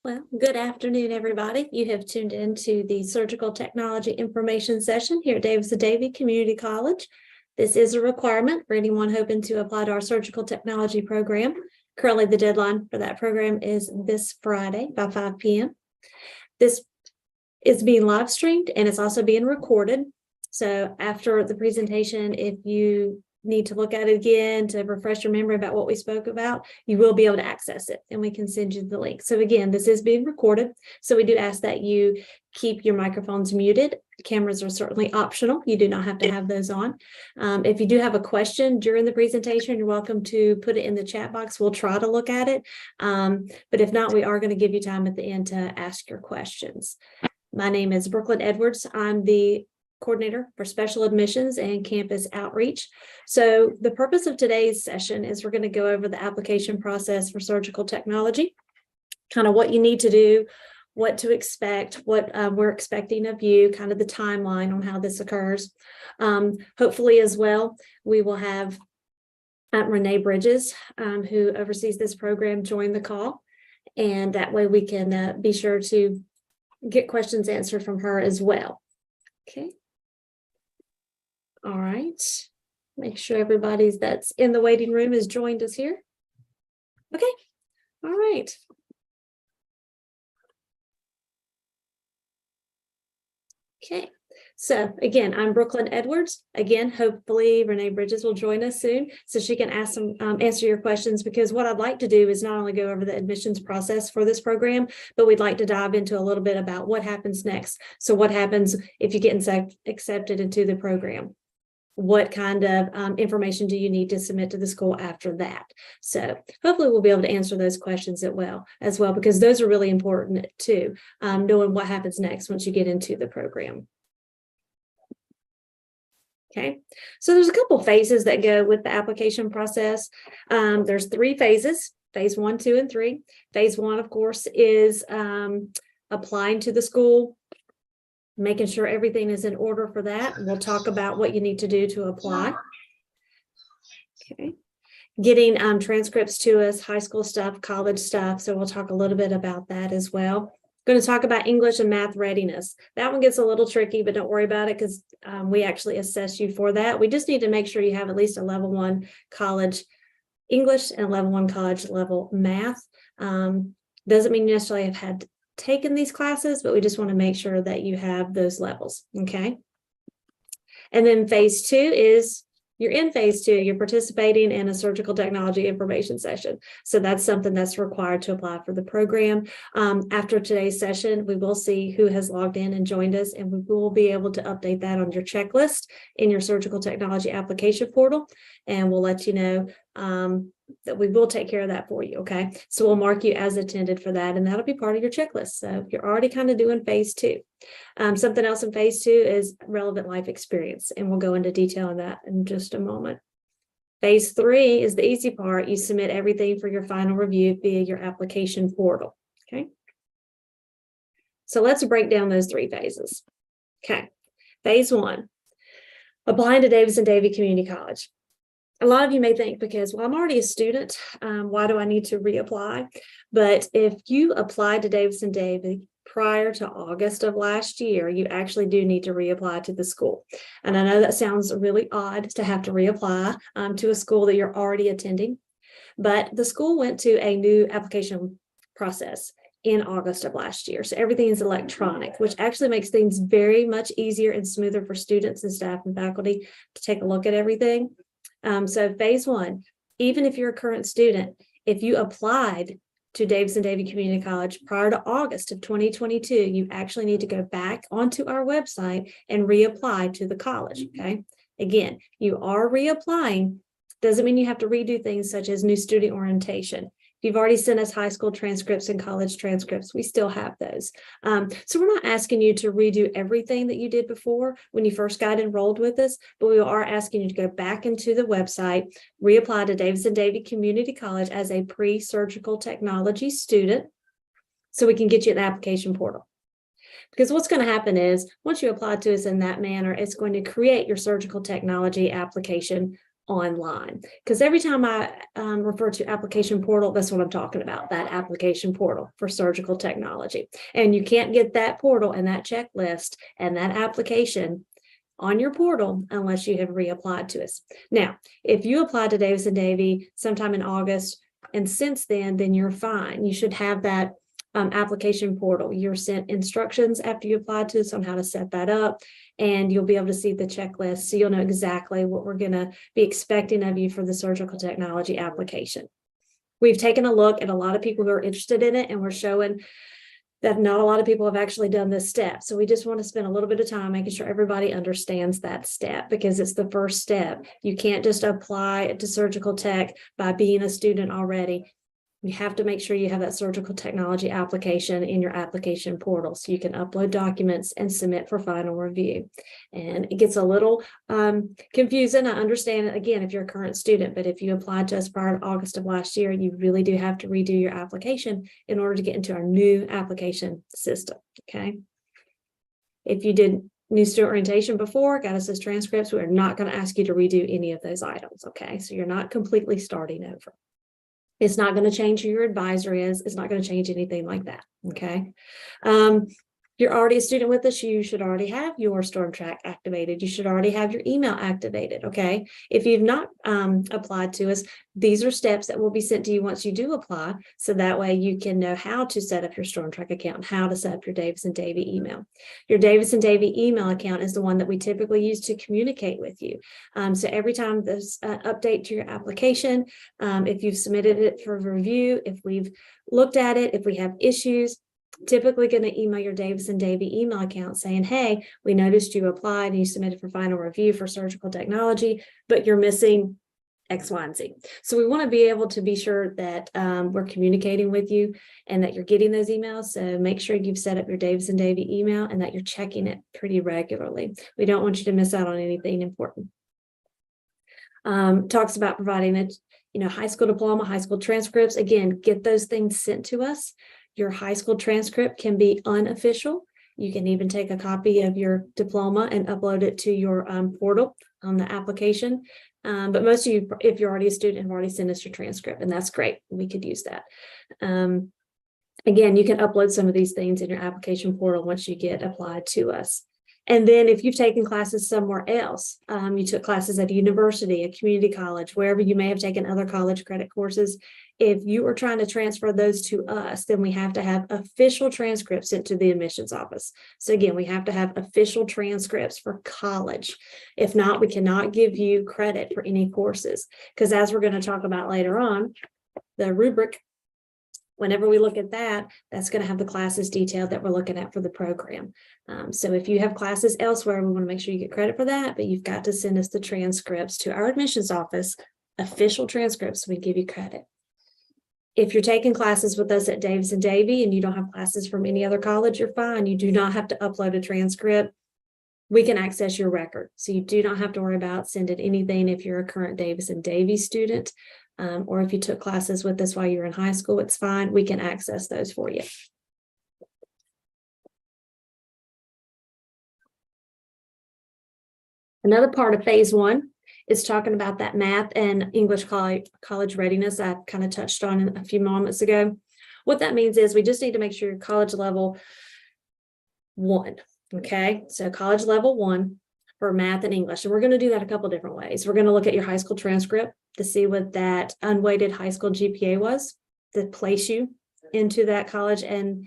Well, good afternoon, everybody. You have tuned into the Surgical Technology Information Session here at Davidson-Davie Community College. This is a requirement for anyone hoping to apply to our surgical technology program. Currently, the deadline for that program is this Friday by 5 p.m. This is being live streamed and it's also being recorded. So after the presentation, if you need to look at it again to refresh your memory about what we spoke about, you will be able to access it and we can send you the link. So again, this is being recorded. So we do ask that you keep your microphones muted. Cameras are certainly optional. You do not have to have those on. If you do have a question during the presentation, you're welcome to put it in the chat box. We'll try to look at it. But if not, we are going to give you time at the end to ask your questions. My name is Brooklyn Edwards. I'm the coordinator for special admissions and campus outreach. So the purpose of today's session is we're going to go over the application process for surgical technology, kind of what you need to do, what to expect, what we're expecting of you, kind of the timeline on how this occurs. Hopefully as well, we will have Renee Bridges, who oversees this program, join the call. And that way we can be sure to get questions answered from her as well. Okay. All right. Make sure everybody that's in the waiting room has joined us here. Okay. All right. Okay. So again, I'm Brooklyn Edwards. Again, hopefully Renee Bridges will join us soon so she can ask some answer your questions, because what I'd like to do is not only go over the admissions process for this program, but we'd like to dive into a little bit about what happens next. So what happens if you get accepted into the program? What kind of information do you need to submit to the school after that? So hopefully we'll be able to answer those questions as well, because those are really important too, knowing what happens next once you get into the program. Okay, so there's a couple phases that go with the application process. There's 3 phases, phase 1, 2, and 3. Phase 1, of course, is applying to the school, making sure everything is in order for that. We'll talk about what you need to do to apply. Okay. Getting transcripts to us, high school stuff, college stuff. So we'll talk a little bit about that as well. Going to talk about English and math readiness. That one gets a little tricky, but don't worry about it because we actually assess you for that. We just need to make sure you have at least a level 1 college English and a level 1 college level math. Doesn't mean you necessarily have had taken these classes, but we just want to make sure that you have those levels. Okay. And then phase 2 is you're in phase 2, you're participating in a surgical technology information session. So that's something that's required to apply for the program. After today's session, we will see who has logged in and joined us, and we will be able to update that on your checklist in your surgical technology application portal. And we'll let you know that we will take care of that for you. Okay. So we'll mark you as attended for that, and that'll be part of your checklist. So you're already kind of doing phase 2. Something else in phase 2 is relevant life experience, and we'll go into detail on that in just a moment. Phase 3 is the easy part. You submit everything for your final review via your application portal. Okay. So let's break down those 3 phases. Okay. Phase 1, applying to Davidson-Davie Community College. A lot of you may think, because, well, I'm already a student, why do I need to reapply? But if you applied to Davidson-Davie prior to August of last year, you actually do need to reapply to the school. And I know that sounds really odd to have to reapply to a school that you're already attending, but the school went to a new application process in August of last year. So everything is electronic, which actually makes things very much easier and smoother for students and staff and faculty to take a look at everything. So phase 1, even if you're a current student, if you applied to Davidson-Davie Community College prior to August of 2022, you actually need to go back onto our website and reapply to the college. Okay. Again, you are reapplying. Doesn't mean you have to redo things such as new student orientation. If you've already sent us high school transcripts and college transcripts, we still have those. So we're not asking you to redo everything that you did before when you first got enrolled with us, but we are asking you to go back into the website, reapply to Davidson-Davie Community College as a pre-surgical technology student so we can get you the application portal. Because what's going to happen is once you apply to us in that manner, it's going to create your surgical technology application online. Because every time I refer to application portal, that's what I'm talking about, that application portal for surgical technology. And you can't get that portal and that checklist and that application on your portal unless you have reapplied to us. Now, if you applied to Davidson-Davie sometime in August, and since then you're fine. You should have that application portal. You're sent instructions after you apply to us on how to set that up, and you'll be able to see the checklist. So you'll know exactly what we're going to be expecting of you for the surgical technology application. We've taken a look at a lot of people who are interested in it, and we're showing that not a lot of people have actually done this step. So we just want to spend a little bit of time making sure everybody understands that step, because it's the first step. You can't just apply to surgical tech by being a student already. You have to make sure you have that surgical technology application in your application portal so you can upload documents and submit for final review. And it gets a little confusing. I understand it, again, if you're a current student, but if you applied to us prior to August of last year, you really do have to redo your application in order to get into our new application system, okay? If you did new student orientation before, got us as transcripts, we're not going to ask you to redo any of those items, okay? So you're not completely starting over. It's not going to change who your advisor is. It's not going to change anything like that. Okay. You're already a student with us. You should already have your StormTrack activated. You should already have your email activated. Okay. If you've not applied to us, these are steps that will be sent to you once you do apply. So that way you can know how to set up your StormTrack account and how to set up your Davidson-Davie email. Your Davidson-Davie email account is the one that we typically use to communicate with you. So every time there's an update to your application, if you've submitted it for review, if we've looked at it, if we have issues, typically going to email your Davidson-Davie email account saying, hey, we noticed you applied and you submitted for final review for surgical technology, but you're missing X, Y, and Z. So we want to be able to be sure that we're communicating with you and that you're getting those emails. So make sure you've set up your Davidson-Davie email and that you're checking it pretty regularly. We don't want you to miss out on anything important. Talks about providing it, high school diploma, high school transcripts. Again, get those things sent to us. Your high school transcript can be unofficial. You can even take a copy of your diploma and upload it to your portal on the application. But most of you, if you're already a student, have already sent us your transcript, and that's great. We could use that. Again, you can upload some of these things in your application portal once you get applied to us. And then if you've taken classes somewhere else, you took classes at a university, a community college, wherever you may have taken other college credit courses, if you are trying to transfer those to us, then we have to have official transcripts sent to the admissions office. So again, we have to have official transcripts for college. If not, we cannot give you credit for any courses, because as we're going to talk about later on, the rubric, whenever we look at that, that's going to have the classes detailed that we're looking at for the program. So if you have classes elsewhere, we want to make sure you get credit for that, but you've got to send us the transcripts to our admissions office, official transcripts, so we give you credit. If you're taking classes with us at Davidson-Davie and you don't have classes from any other college, you're fine. You do not have to upload a transcript. We can access your record. So you do not have to worry about sending anything if you're a current Davidson-Davie student. Or if you took classes with us while you were in high school, it's fine. We can access those for you. Another part of phase one is talking about that math and English college readiness I kind of touched on a few moments ago. What that means is we just need to make sure you're college level 1. Okay, so college level 1 for math and English. And we're going to do that a couple different ways. We're going to look at your high school transcript to see what that unweighted high school GPA was to place you into that college and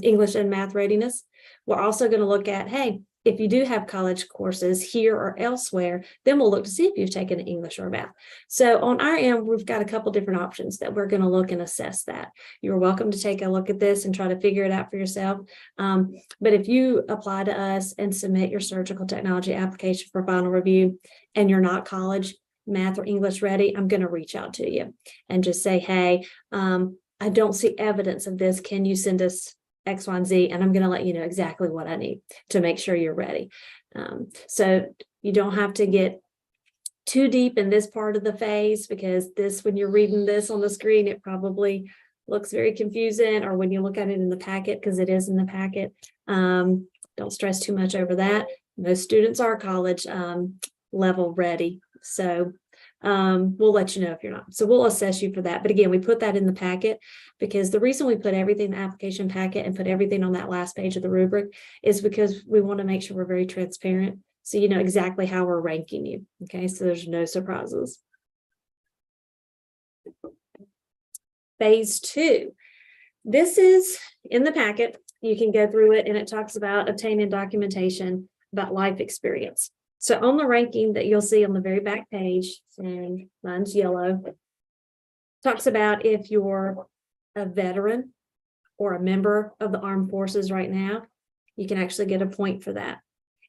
English and math readiness. We're also going to look at, hey, if you do have college courses here or elsewhere, then we'll look to see if you've taken English or math. So on our end, we've got a couple different options that we're going to look and assess that. You're welcome to take a look at this and try to figure it out for yourself. But if you apply to us and submit your surgical technology application for final review and you're not college, math, or English ready, I'm going to reach out to you and just say, hey, I don't see evidence of this. Can you send us X, Y, and Z, and I'm going to let you know exactly what I need to make sure you're ready. So you don't have to get too deep in this part of the phase, because this, when you're reading this on the screen, it probably looks very confusing, or when you look at it in the packet, because it is in the packet. Don't stress too much over that. Most students are college level ready. So we'll let you know if you're not. So we'll assess you for that. But again, we put that in the packet because the reason we put everything in the application packet and put everything on that last page of the rubric is because we want to make sure we're very transparent. So you know exactly how we're ranking you. Okay, so there's no surprises. Phase 2. This is in the packet. You can go through it and it talks about obtaining documentation about life experience. So on the ranking that you'll see on the very back page, and mine's yellow, talks about if you're a veteran or a member of the armed forces right now, you can actually get a point for that.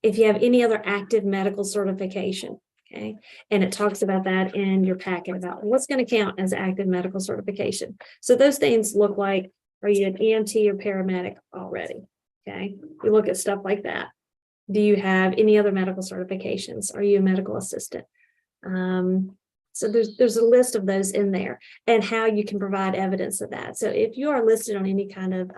If you have any other active medical certification, okay, and it talks about that in your packet about what's going to count as active medical certification. So those things look like, are you an EMT or paramedic already? Okay, we look at stuff like that. Do you have any other medical certifications? Are you a medical assistant? So there's a list of those in there and how you can provide evidence of that. So if you are listed on any kind of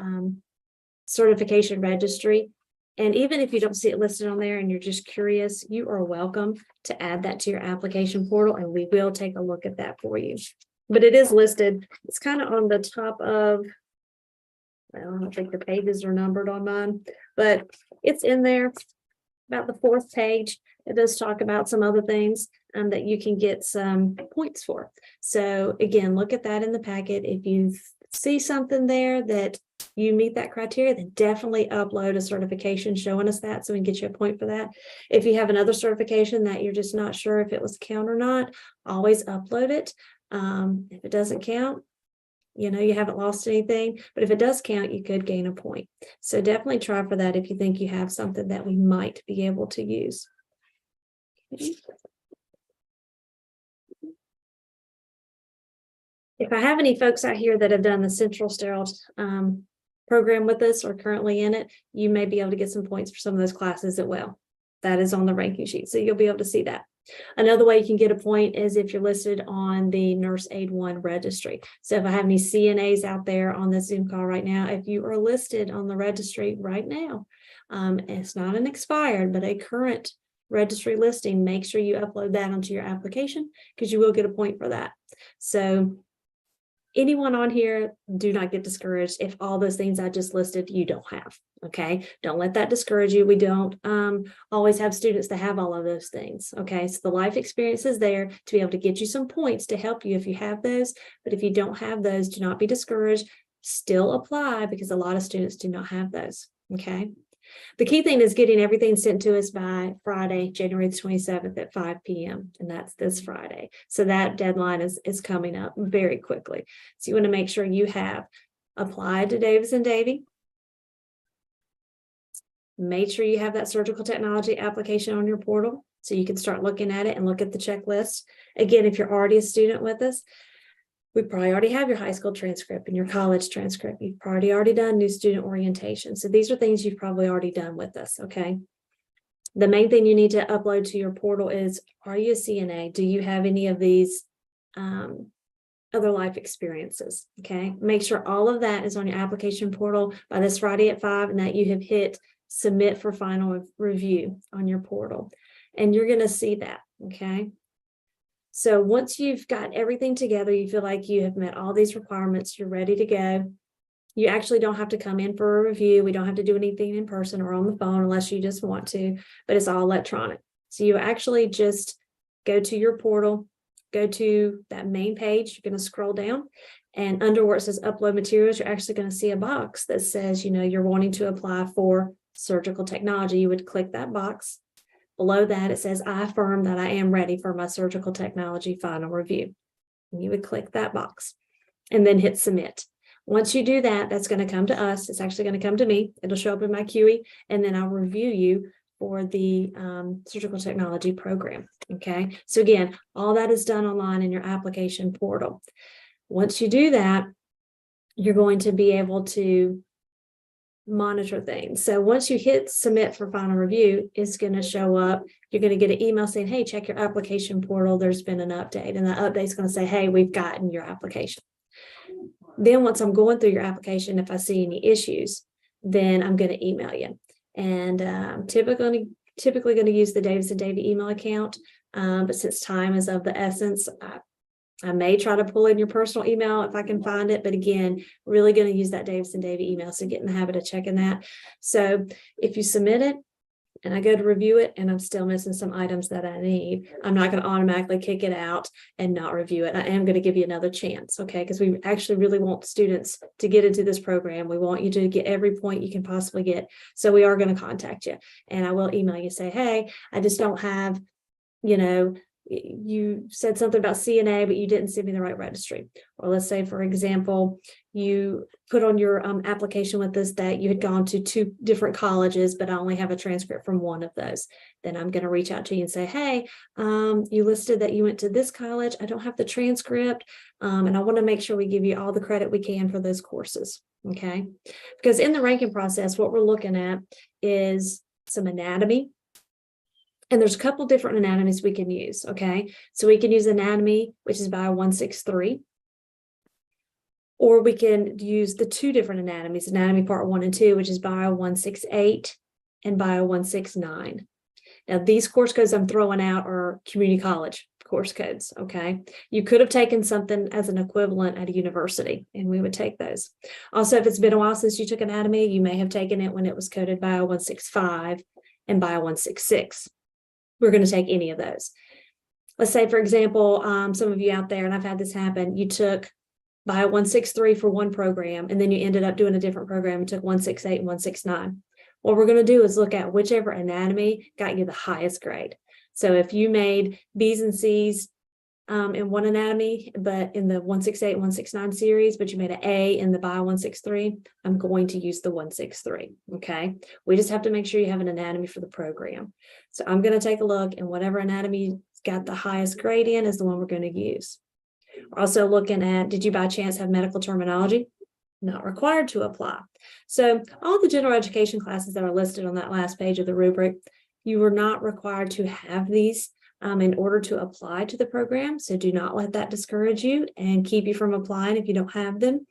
certification registry, and even if you don't see it listed on there and you're just curious, you are welcome to add that to your application portal and we will take a look at that for you. But it is listed. It's kind of on the top of, well, I don't think the pages are numbered on mine, but it's in there about the 4th page. It does talk about some other things that you can get some points for. So again, look at that in the packet. If you see something there that you meet that criteria, then definitely upload a certification showing us that so we can get you a point for that. If you have another certification that you're just not sure if it was count or not, always upload it. If it doesn't count, you know, you haven't lost anything, but if it does count, you could gain a point. So definitely try for that if you think you have something that we might be able to use. Okay. If I have any folks out here that have done the Central Sterile program with us or currently in it, you may be able to get some points for some of those classes as well. That is on the ranking sheet, so you'll be able to see that. Another way you can get a point is if you're listed on the Nurse Aid 1 registry. So if I have any CNAs out there on this Zoom call right now, if you are listed on the registry right now, it's not an expired, but a current registry listing, make sure you upload that onto your application because you will get a point for that. So anyone on here, do not get discouraged if all those things I just listed you don't have. Okay, don't let that discourage you. We don't always have students that have all of those things. Okay, so the life experience is there to be able to get you some points to help you if you have those. But if you don't have those, do not be discouraged. Still apply because a lot of students do not have those. Okay. The key thing is getting everything sent to us by Friday, January the 27th at 5 p.m. And that's this Friday. So that deadline is coming up very quickly. So you want to make sure you have applied to Davidson-Davie. Make sure you have that surgical technology application on your portal so you can start looking at it and look at the checklist. Again, if you're already a student with us, we probably already have your high school transcript and your college transcript. You've probably already done new student orientation. So these are things you've probably already done with us, okay? The main thing you need to upload to your portal is, are you a CNA? Do you have any of these other life experiences, okay? Make sure all of that is on your application portal by this Friday at 5 and that you have hit submit for final review on your portal. And you're gonna see that, okay? So once you've got everything together, you feel like you have met all these requirements, you're ready to go. You actually don't have to come in for a review. We don't have to do anything in person or on the phone unless you just want to, but it's all electronic. So you actually just go to your portal, go to that main page, you're going to scroll down, and under where it says upload materials, you're actually going to see a box that says, you know, you're wanting to apply for surgical technology. You would click that box. Below that, it says, I affirm that I am ready for my surgical technology final review. And you would click that box and then hit submit. Once you do that, that's going to come to us. It's actually going to come to me. It'll show up in my QE, and then I'll review you for the surgical technology program. Okay. So again, all that is done online in your application portal. Once you do that, you're going to be able to monitor things. So once you hit submit for final review, it's going to show up. You're going to get an email saying, hey, check your application portal. There's been an update. And the update is going to say, hey, we've gotten your application. Then once I'm going through your application, if I see any issues, then I'm going to email you. And typically going to use the Davidson-Davie email account. But since time is of the essence, I may try to pull in your personal email if I can find it. But again, really going to use that Davidson-Davie email. So get in the habit of checking that. So if you submit it and I go to review it and I'm still missing some items that I need, I'm not going to automatically kick it out and not review it. I am going to give you another chance. Okay. Because we actually really want students to get into this program. We want you to get every point you can possibly get. So we are going to contact you, and I will email you, say, hey, I just don't have, you said something about CNA, but you didn't send me the right registry. Or let's say, for example, you put on your application with us that you had gone to 2 different colleges, but I only have a transcript from one of those. Then I'm going to reach out to you and say, hey, you listed that you went to this college. I don't have the transcript. And I want to make sure we give you all the credit we can for those courses. Okay. Because in the ranking process, what we're looking at is some anatomy. And there's a couple different anatomies we can use, okay? So we can use anatomy, which is bio 163, or we can use the 2 different anatomies, anatomy part 1 and 2, which is bio 168 and bio 169. Now, these course codes I'm throwing out are community college course codes, okay? You could have taken something as an equivalent at a university, and we would take those. Also, if it's been a while since you took anatomy, you may have taken it when it was coded bio 165 and bio 166. We're going to take any of those. Let's say, for example, some of you out there, and I've had this happen, you took bio 163 for one program, and then you ended up doing a different program and took 168 and 169. What we're going to do is look at whichever anatomy got you the highest grade. So if you made B's and C's in one anatomy, but in the 168 and 169 series, but you made an A in the bio 163, I'm going to use the 163. Okay. We just have to make sure you have an anatomy for the program. So I'm going to take a look, and whatever anatomy got the highest grade in is the one we're going to use. We're also looking at, did you by chance have medical terminology? Not required to apply. So all the general education classes that are listed on that last page of the rubric, you are not required to have these in order to apply to the program. So do not let that discourage you and keep you from applying if you don't have them.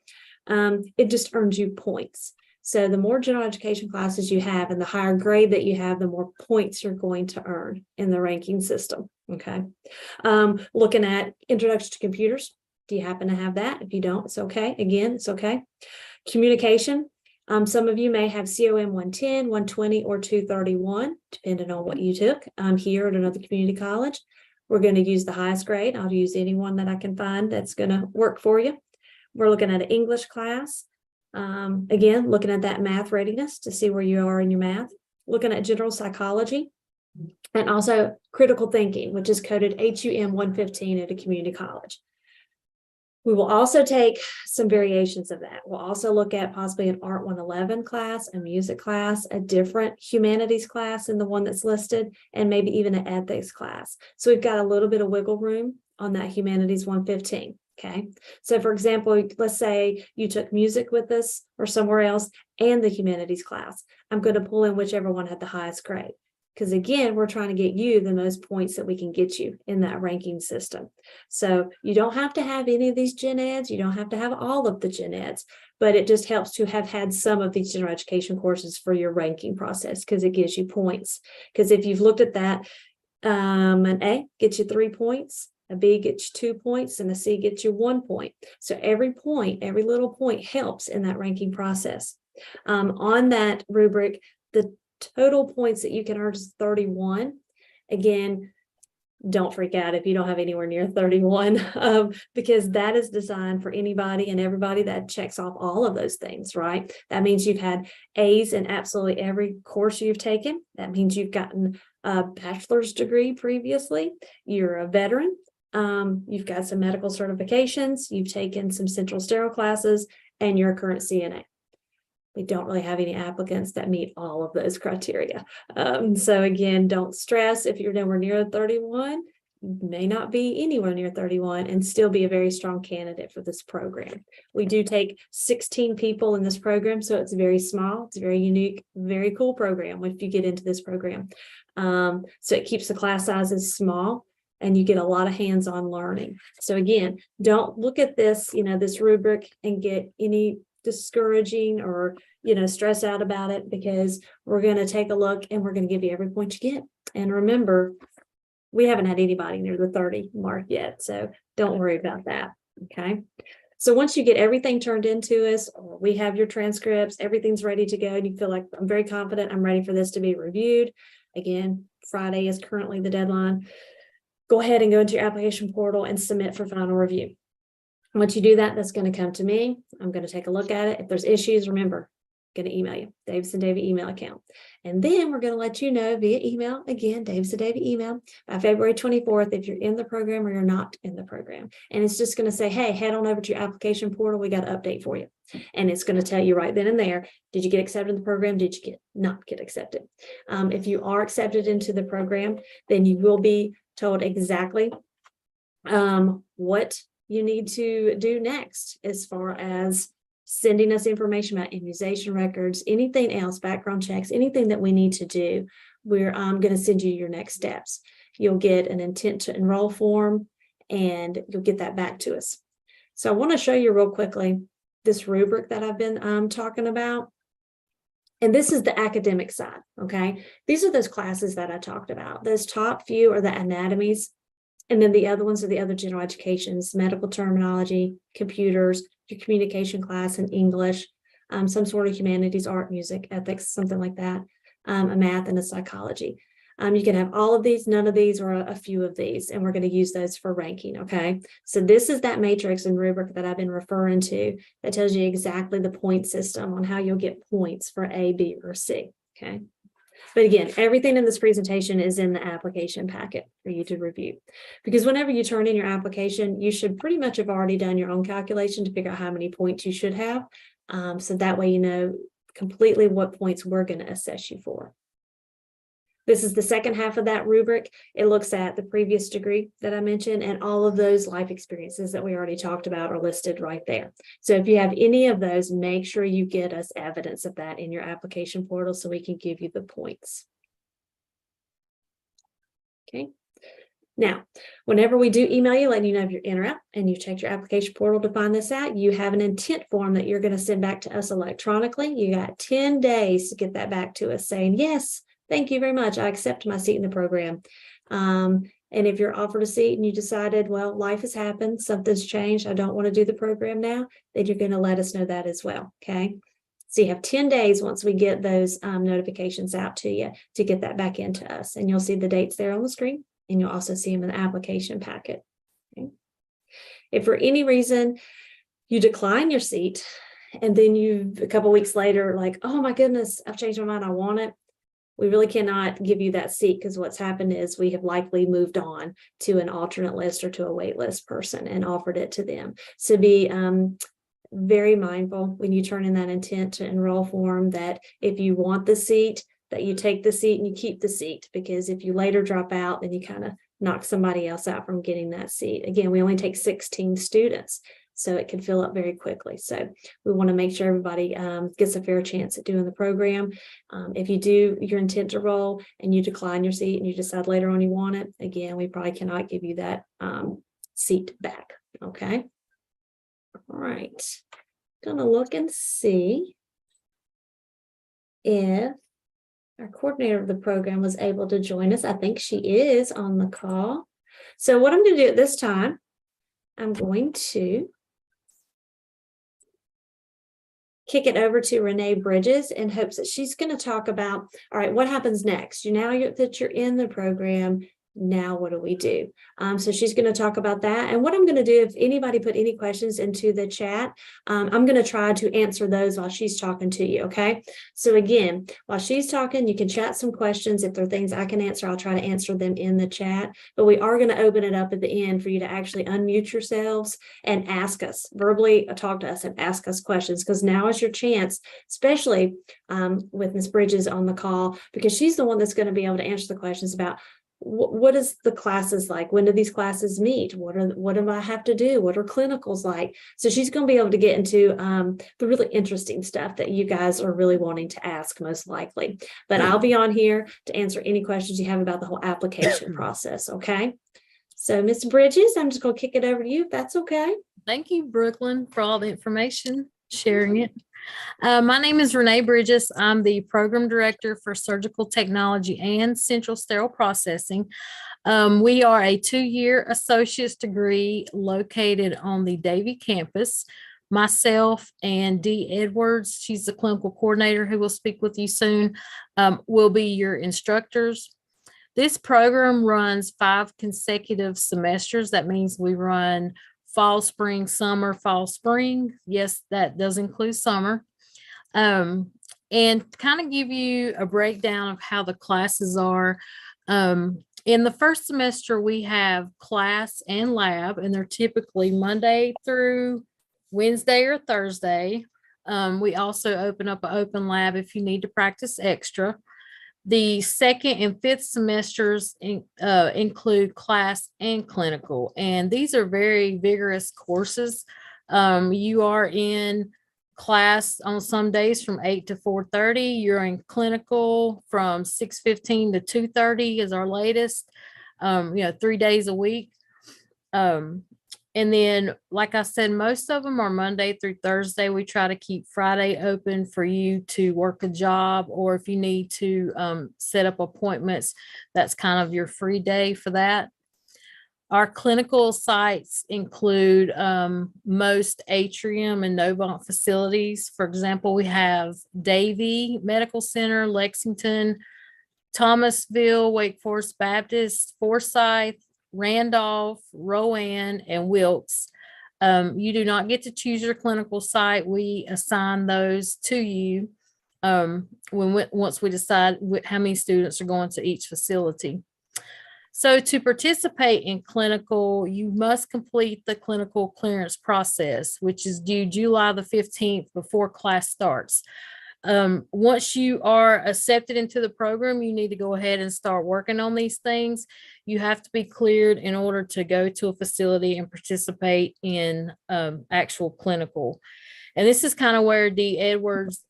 It just earns you points. So the more general education classes you have and the higher grade that you have, the more points you're going to earn in the ranking system. Okay. Looking at introduction to computers. Do you happen to have that? If you don't, it's okay. Again, it's okay. Communication. Some of you may have COM 110, 120, or 231, depending on what you took here at another community college. We're going to use the highest grade. I'll use any one that I can find that's going to work for you. We're looking at an English class. Again, looking at that math readiness to see where you are in your math. Looking at general psychology, and also critical thinking, which is coded HUM 115 at a community college. We will also take some variations of that. We'll also look at possibly an Art 111 class, a music class, a different humanities class in the one that's listed, and maybe even an ethics class. So we've got a little bit of wiggle room on that humanities 115. Okay. So for example, let's say you took music with us or somewhere else and the humanities class. I'm going to pull in whichever one had the highest grade. Because again, we're trying to get you the most points that we can get you in that ranking system. So you don't have to have any of these gen eds. You don't have to have all of the gen eds, but it just helps to have had some of these general education courses for your ranking process because it gives you points. Because if you've looked at that, an A gets you 3 points, a B gets you 2 points, and a C gets you 1 point. So every point, every little point helps in that ranking process. On that rubric, the total points that you can earn is 31. Again, don't freak out if you don't have anywhere near 31, because that is designed for anybody and everybody that checks off all of those things, right? That means you've had A's in absolutely every course you've taken. That means you've gotten a bachelor's degree previously. You're a veteran. You've got some medical certifications. You've taken some central sterile classes, and you're a current CNA. We don't really have any applicants that meet all of those criteria. So again, don't stress if you're nowhere near 31. You may not be anywhere near 31 and still be a very strong candidate for this program. We do take 16 people in this program, so it's very small. It's a very unique, very cool program if you get into this program. So it keeps the class sizes small, and you get a lot of hands-on learning. So again, don't look at this, this rubric and get any discouraging or stress out about it, because we're going to take a look and we're going to give you every point you get. And remember, we haven't had anybody near the 30 mark yet, so don't worry about that. Okay. So once you get everything turned into us, or we have your transcripts, everything's ready to go, and you feel like I'm very confident, I'm ready for this to be reviewed. Again, Friday is currently the deadline. Go ahead and go into your application portal and submit for final review. Once you do that, that's going to come to me. I'm going to take a look at it. If there's issues, remember, I'm going to email you, Davidson-Davie email account. And then we're going to let you know via email, again, Davidson-Davie email, by February 24th, if you're in the program or you're not in the program. And it's just going to say, hey, head on over to your application portal. We got an update for you. And it's going to tell you right then and there, did you get accepted in the program? Did you not get accepted? If you are accepted into the program, then you will be told exactly what you need to do next as far as sending us information about immunization records, anything else, background checks, anything that we need to do. We're going to send you your next steps. You'll get an intent to enroll form, and you'll get that back to us. So I want to show you real quickly this rubric that I've been talking about. And this is the academic side, okay? These are those classes that I talked about. Those top few are the anatomies, and then the other ones are the other general educations, medical terminology, computers, your communication class in English, some sort of humanities, art, music, ethics, something like that, a math and a psychology. You can have all of these, none of these, or a few of these, and we're going to use those for ranking, okay? So this is that matrix and rubric that I've been referring to that tells you exactly the point system on how you'll get points for A, B, or C, okay? But again, everything in this presentation is in the application packet for you to review. Because whenever you turn in your application, you should pretty much have already done your own calculation to figure out how many points you should have. So that way you know completely what points we're going to assess you for. This is the second half of that rubric. It looks at the previous degree that I mentioned, and all of those life experiences that we already talked about are listed right there. So if you have any of those, make sure you get us evidence of that in your application portal so we can give you the points. Okay. Now, whenever we do email you, letting you know if you're in or out, and you checked your application portal to find this out, you have an intent form that you're going to send back to us electronically. You got 10 days to get that back to us saying, yes, thank you very much, I accept my seat in the program. And if you're offered a seat and you decided, well, life has happened, something's changed, I don't want to do the program now, then you're going to let us know that as well, okay? So you have 10 days once we get those notifications out to you to get that back into us. And you'll see the dates there on the screen, and you'll also see them in the application packet. Okay? If for any reason you decline your seat, and then a couple weeks later, like, oh my goodness, I've changed my mind, I want it, we really cannot give you that seat, because what's happened is we have likely moved on to an alternate list or to a wait list person and offered it to them. So be very mindful when you turn in that intent to enroll form that if you want the seat, that you take the seat and you keep the seat, because if you later drop out, then you kind of knock somebody else out from getting that seat. Again, we only take 16 students, so it can fill up very quickly. So we want to make sure everybody gets a fair chance at doing the program. If you do your intent to roll and you decline your seat and you decide later on you want it, again, we probably cannot give you that seat back, okay? All right, gonna look and see if our coordinator of the program was able to join us. I think she is on the call. So what I'm going to do at this time, I'm going to kick it over to Renee Bridges in hopes that she's going to talk about, all right, what happens next? That you're in the program, now what do we do? So she's going to talk about that. And what I'm going to do, if anybody put any questions into the chat, I'm going to try to answer those while she's talking to you, okay? So again, while she's talking, you can chat some questions. If there are things I can answer, I'll try to answer them in the chat. But we are going to open it up at the end for you to actually unmute yourselves and ask us, verbally talk to us and ask us questions, because now is your chance, especially with Ms. Bridges on the call, because she's the one that's going to be able to answer the questions about what is the classes like? When do these classes meet? What do I have to do? What are clinicals like? So she's going to be able to get into the really interesting stuff that you guys are really wanting to ask, most likely. But I'll be on here to answer any questions you have about the whole application process, okay? So Ms. Bridges, I'm just going to kick it over to you, if that's okay. Thank you, Brooklyn, for all the information, sharing it. My name is Renee Bridges. I'm the program director for surgical technology and central sterile processing. We are a 2-year associate's degree located on the Davie campus. Myself and Dee Edwards, she's the clinical coordinator who will speak with you soon, will be your instructors. This program runs 5 consecutive semesters. That means we run fall, spring, summer, fall, spring. Yes, that does include summer. And kind of give you a breakdown of how the classes are. In the first semester, we have class and lab, and they're typically Monday through Wednesday or Thursday. We also open up an open lab if you need to practice extra. The second and fifth semesters include class and clinical, and these are very vigorous courses. You are in class on some days from 8 to 4:30. You're in clinical from 6:15 to 2:30 is our latest, 3 days a week. And then, like I said, most of them are Monday through Thursday. We try to keep Friday open for you to work a job, or if you need to set up appointments, that's kind of your free day for that. Our clinical sites include most Atrium and Novant facilities. For example, we have Davie Medical Center, Lexington, Thomasville, Wake Forest Baptist, Forsyth, Randolph, Rowan, and Wilkes. You do not get to choose your clinical site. We assign those to you once we decide how many students are going to each facility. So to participate in clinical, you must complete the clinical clearance process, which is due July the 15th before class starts. Once you are accepted into the program, you need to go ahead and start working on these things. You have to be cleared in order to go to a facility and participate in actual clinical. And this is kind of where Dee Edwards,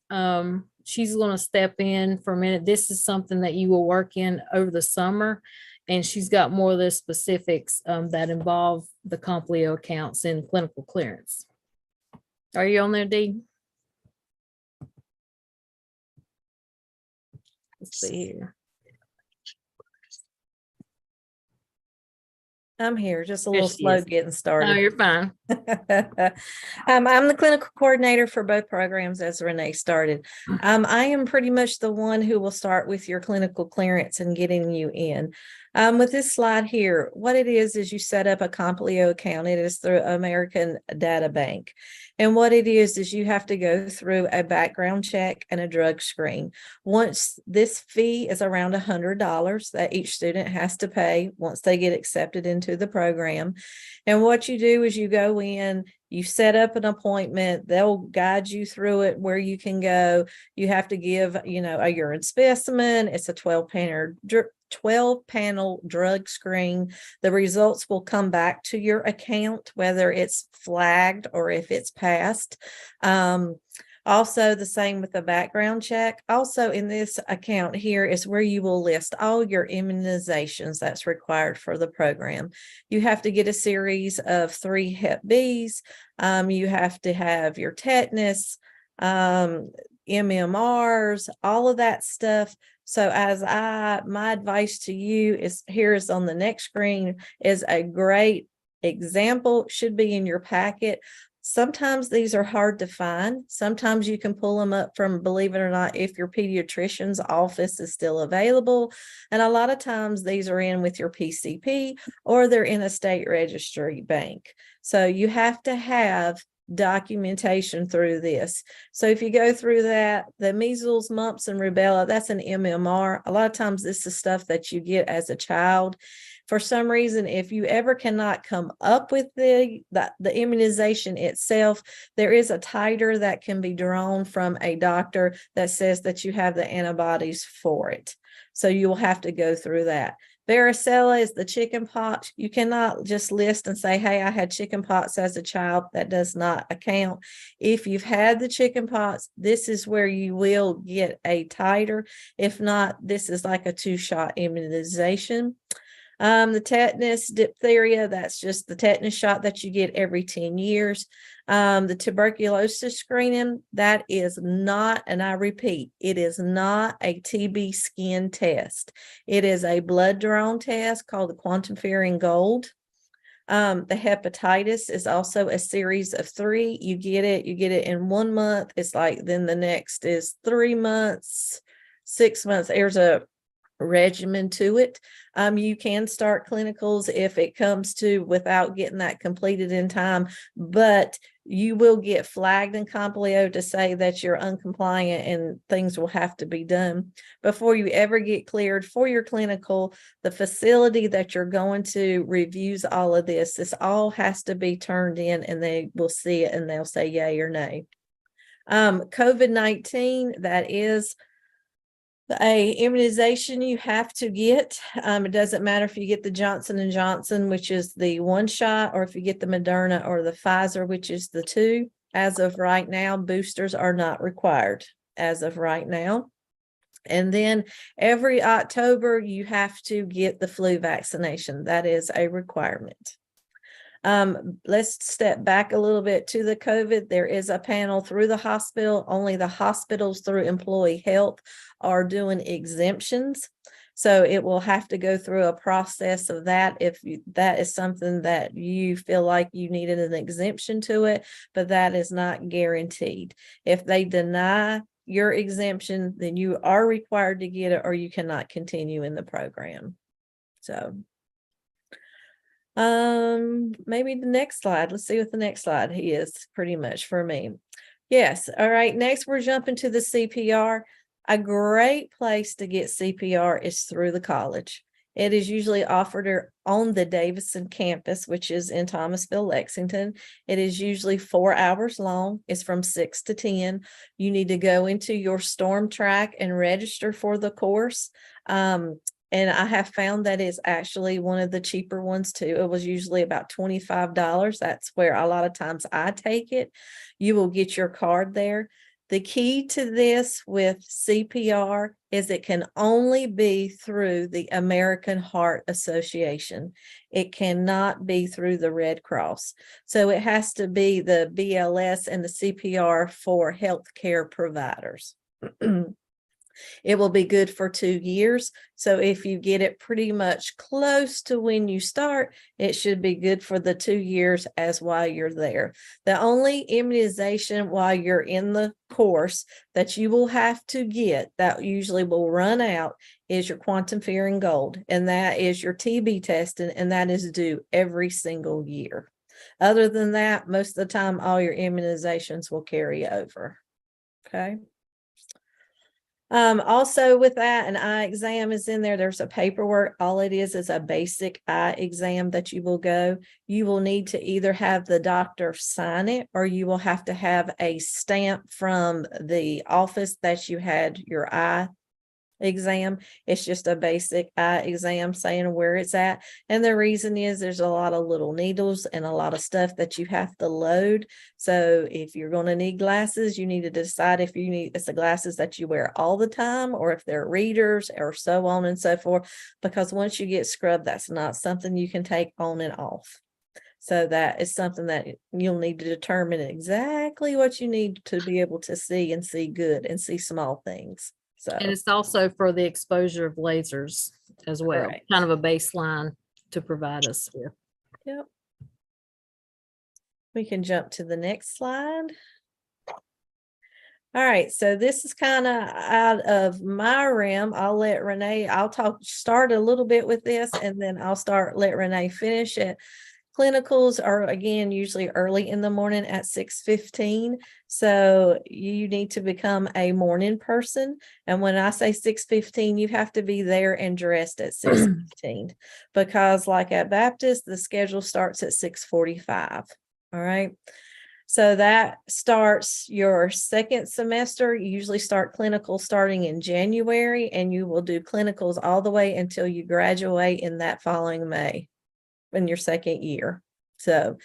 she's going to step in for a minute. This is something that you will work in over the summer. And she's got more of the specifics that involve the Complio accounts and clinical clearance. Are you on there, Dee? Let's see here. I'm here, just a There little she slow is. getting No, started. you're fine. I'm the clinical coordinator for both programs, as Renee started. I am pretty much the one who will start with your clinical clearance and getting you in. With this slide here, what it is you set up a Complio account. It is through American Data Bank. And what it is you have to go through a background check and a drug screen. Once this fee is around $100 that each student has to pay once they get accepted into the program. And what you do is you go in, you set up an appointment, they'll guide you through it where you can go. You have to give, a urine specimen. It's a 12-panel drug screen. The results will come back to your account, whether it's flagged or if it's passed. Also, the same with the background check. Also, in this account here is where you will list all your immunizations that's required for the program. You have to get a series of 3 Hep Bs. You have to have your tetanus, MMRs, all of that stuff. So my advice to you is, here is on the next screen, is a great example, should be in your packet. Sometimes these are hard to find. Sometimes you can pull them up from, believe it or not, if your pediatrician's office is still available. And a lot of times these are in with your PCP, or they're in a state registry bank. So you have to have documentation through this. So if you go through that, the measles, mumps, and rubella, that's an MMR. A lot of times this is stuff that you get as a child. For some reason, if you ever cannot come up with the immunization itself, there is a titer that can be drawn from a doctor that says that you have the antibodies for it. So you will have to go through that. Varicella is the chicken pox. You cannot just list and say, hey, I had chicken pox as a child. That does not account. If you've had the chicken pox, this is where you will get a titer. If not, this is like a 2-shot immunization. The tetanus, diphtheria, that's just the tetanus shot that you get every 10 years. The tuberculosis screening, that is not, and I repeat, it is not a TB skin test. It is a blood drawn test called the quantiferin gold. The hepatitis is also a series of 3. You get it in 1 month. It's like, then the next is 3 months, 6 months. There's a regimen to it. You can start clinicals if it comes to without getting that completed in time, but you will get flagged in Complio to say that you're uncompliant and things will have to be done before you ever get cleared for your clinical. The facility that you're going to reviews all of this. This all has to be turned in and they will see it and they'll say yay or nay. COVID-19, that is a immunization you have to get. It doesn't matter if you get the Johnson & Johnson, which is the 1 shot, or if you get the Moderna or the Pfizer, which is the 2. As of right now, boosters are not required as of right now. And then every October, you have to get the flu vaccination. That is a requirement. Let's step back a little bit to the COVID. There is a panel through the hospital. Only the hospitals through employee health are doing exemptions. So it will have to go through a process of that if that is something that you feel like you needed an exemption to it, but that is not guaranteed. If they deny your exemption, then you are required to get it or you cannot continue in the program. So maybe the next slide. Let's see what the next slide is pretty much for me. Yes. All right. Next, we're jumping to the CPR. A great place to get CPR is through the college. It is usually offered on the Davidson campus, which is in Thomasville, Lexington. It is usually 4 hours long. It's from 6 to 10. You need to go into your storm track and register for the course. And I have found that is actually one of the cheaper ones too. It was usually about $25. That's where a lot of times I take it. You will get your card there. The key to this with CPR is it can only be through the American Heart Association. It cannot be through the Red Cross. So it has to be the BLS and the CPR for healthcare providers. It will be good for 2 years. So if you get it pretty much close to when you start, it should be good for the 2 years as while you're there. The only immunization while you're in the course that you will have to get that usually will run out is your quantiferin gold. And that is your TB testing, and that is due every single year. Other than that, most of the time, all your immunizations will carry over. Okay. Also with that, an eye exam is in there. There's a paperwork. All it is a basic eye exam that you will go. You will need to either have the doctor sign it or you will have to have a stamp from the office that you had your eye exam. It's just a basic eye exam saying where it's at. And the reason is there's a lot of little needles and a lot of stuff that you have to load. So if you're going to need glasses, you need to decide if you need it's the glasses that you wear all the time or if they're readers or so on and so forth. Because once you get scrubbed, that's not something you can take on and off. So that is something that you'll need to determine exactly what you need to be able to see and see good and see small things. So, And it's also for the exposure of lasers as well, correct. kind of a baseline to provide us with. Yep. We can jump to the next slide. All right, so this is kind of out of my realm. I'll let Renee, start a little bit with this and then let Renee finish it. Clinicals are, again, usually early in the morning at 6:15. So you need to become a morning person. And when I say 6:15, you have to be there and dressed at 6:15 because like at Baptist, the schedule starts at 6:45. All right. So that starts your second semester. You usually start clinicals starting in January, and you will do clinicals all the way until you graduate in that following May. In your second year. So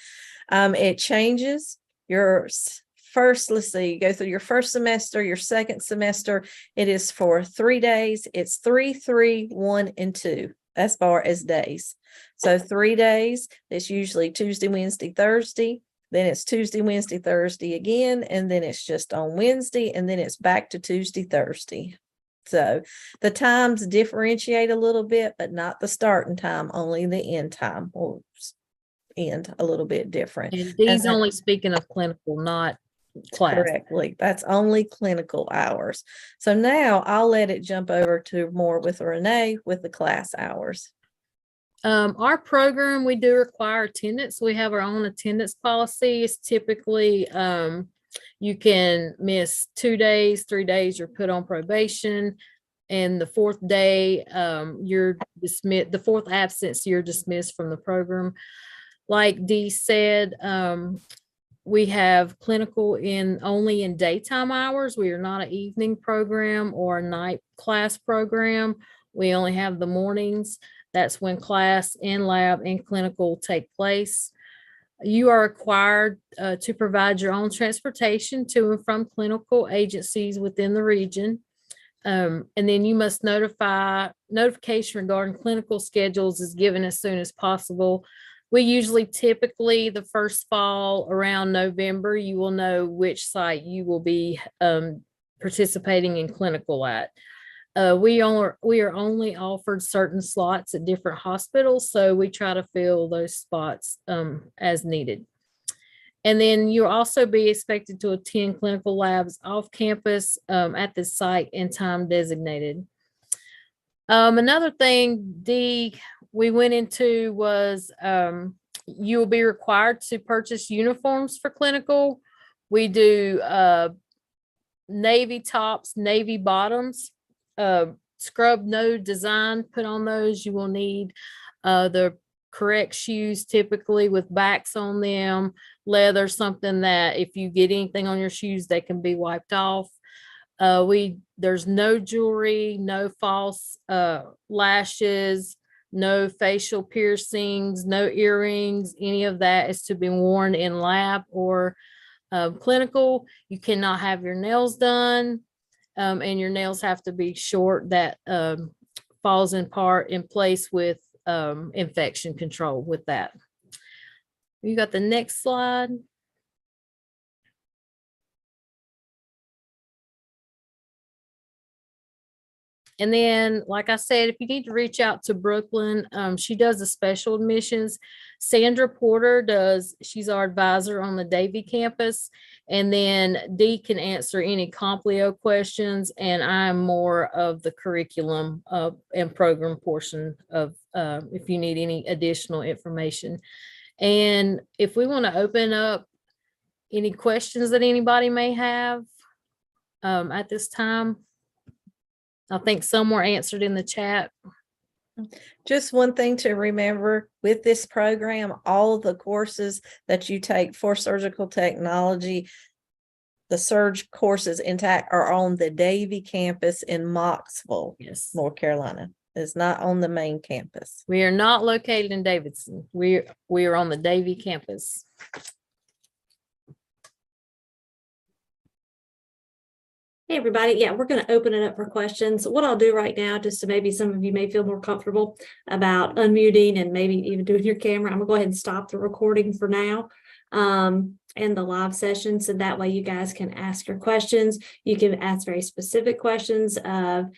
it changes your first, let's see, you go through your first semester, your second semester, it is for 3 days. It's 3, 3, 1, and 2 as far as days. So 3 days, it's usually Tuesday, Wednesday, Thursday. Then it's Tuesday, Wednesday, Thursday again, and then it's just on Wednesday, and then it's back to Tuesday, Thursday. So the times differentiate a little bit, but not the starting time, only the end time will end a little bit different. And these that- only speaking of clinical, not class. Correctly. That's only clinical hours. So now I'll let it jump over to more with Renee with the class hours. Our program, we do require attendance. We have our own attendance policy. It's typically, you can miss 2 days, 3 days, you're put on probation. And the fourth day, you're dismissed, the fourth absence, you're dismissed from the program. Like Dee said, we have clinical only in daytime hours. We are not an evening program or a night class program. We only have the mornings. That's when class and lab and clinical take place. You are required to provide your own transportation to and from clinical agencies within the region. And then you must notification regarding clinical schedules is given as soon as possible. We usually typically the first fall around November, you will know which site you will be participating in clinical at. We are only offered certain slots at different hospitals, so we try to fill those spots as needed. And then you'll also be expected to attend clinical labs off campus at the site and time designated. Another thing we went into was you will be required to purchase uniforms for clinical. We do navy tops, navy bottoms, scrub no design put on those. You will need the correct shoes, typically with backs on them, leather, something that if you get anything on your shoes, they can be wiped off. There's no jewelry, no false lashes, no facial piercings, no earrings. Any of that is to be worn in lab or clinical. You cannot have your nails done, and your nails have to be short. That falls in place with infection control with that. You got the next slide. And then, like I said, if you need to reach out to Brooklyn, she does the special admissions. Sandra Porter she's our advisor on the Davie campus. And then Dee can answer any Complio questions, and I'm more of the curriculum and program portion of if you need any additional information. And if we want to open up any questions that anybody may have at this time. I think some were answered in the chat. Just one thing to remember with this program, all of the courses that you take for surgical technology, the surge courses intact are on the Davie campus in Mocksville, Yes. North Carolina. It's not on the main campus. We are not located in Davidson. We are on the Davie campus. Hey, everybody. Yeah, we're going to open it up for questions. What I'll do right now, just so maybe some of you may feel more comfortable about unmuting and maybe even doing your camera, I'm going to go ahead and stop the recording for now and the live session. So that way you guys can ask your questions. You can ask very specific questions of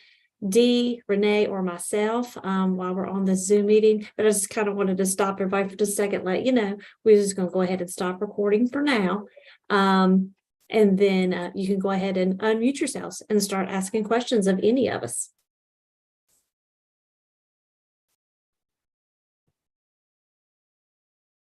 Dee, Renee, or myself while we're on the Zoom meeting. But I just kind of wanted to stop everybody for just a second, let you know, we're just going to go ahead and stop recording for now. And then you can go ahead and unmute yourselves and start asking questions of any of us.